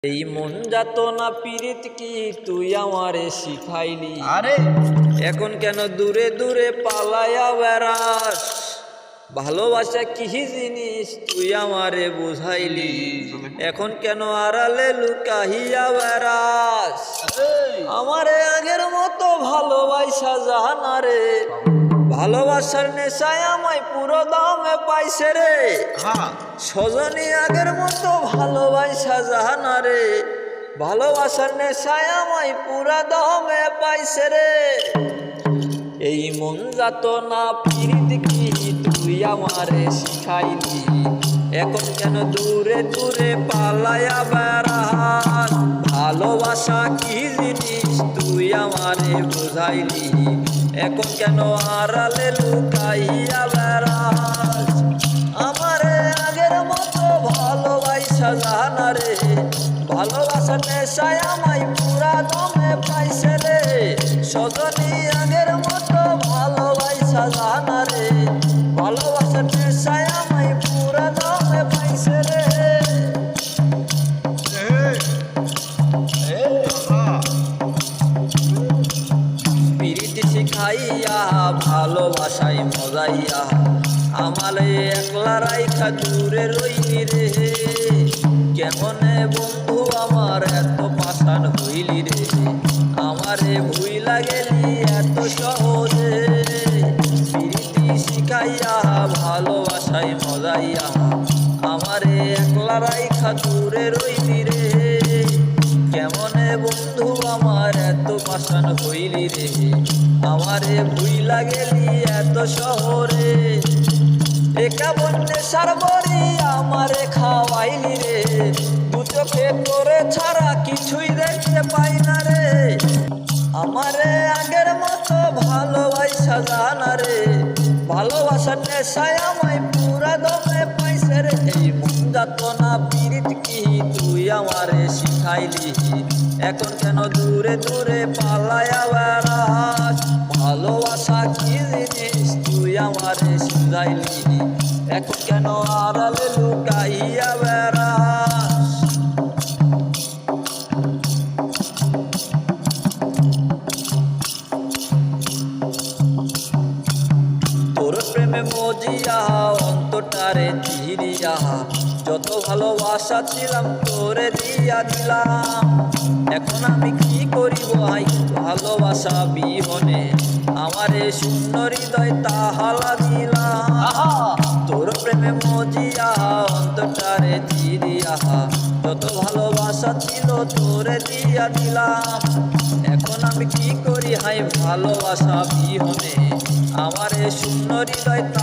এই মন যাতনা পীড়িত কি তুই আমারে শিখাইলি, আরে এখন কেন দূরে দূরে পালায়া বেড়াস? ভালোবাসা কি জিনিস তুই আমারে বুঝাইলি, এখন কেন আড়ালে লুকাহিয়া বেড়াস? আমারে আগের মতো ভালোবাসা জানা রে, ভালোবাসার নেশায় আমায় পুরো দামে পাইছে রে। সজনী আগের মতো ভালোবাসা জানা রে, ভালোবাসার নেশায় আমায় পুরা দমে পাইছে রে। এই মন যাতনা পীড়িত কি তুই আমারে শিখাইলি, এখন কেন দূরে দূরে পালায়া বেড়াস? ভালোবাসা কি জিনিস তুই আমারে বুঝাইলি, এখন কেন আড়ালে লুকাইয়া বেড়াস? আমারে আগের মতো ভালোবাসা জানা রে, ভালোবাসার নেশায় আমায় পুরা দমে পাইছে রে। সজনী আগের মতো ভালোবাসা জানা রে, ভালোবাসার নেশায় আমায় পুরা দমে পাইছে রে। পিরিতি শিখাইয়া ভালোবাসায় মজাইয়া আমালে একলা রাইখা দূরে রইলি রে। কেমনে বন্ধু আমার এত পাষাণ হইলি রে, আমারে ভুইলা গেলি এত সহজে। পিরিতি শিখাইয়া ভালোবাসায় মজাইয়া আমারে একলা রাইখা দূরে রইলি রে। কেমনে বন্ধু আমার এত পাষাণ হইলি রে, আমারে ভুইলা গেলি এত শহরে। একা বন্যে সারবরি আমারে খাওয়াইলি রে, দু চোখে তোরে ছাড়া কিছুই দেখতে পাই না রে। আমারে আগের মতো ভালোবাসা জানা রে, ভালোবাসার নেশায় আমায় পুরা দমে পাইছে রে। এই মন যাতনা পীড়িত কি তুই আমারে শিখাইলি, এখন কেন দূরে দূরে পালায়া বেড়াস? ভালোবাসা কি জিনিস তুই আমারে শিখাইলি, এখন কেন আড়ালে লুকাইয়া বেড়াস? তোর প্রেমে মজিয়া অন্তটারে চিরিয়া, যত ভালোবাসা ছিলাম তোরে দিয়া দিলাম। এখন আমি কি করিব আই ভালোবাসা বিহনে, আমারে শূন্য হৃদয় তাহালা দিলাম। তোর প্রেমে মজিয়া অন্তটারে চিরিয়া, যত ভালোবাসা ছিল তোরে দিয়া দিলাম। এখন আমি কি করি হাই ভালোবাসা বিহনে, আমারে শূন্য হৃদয়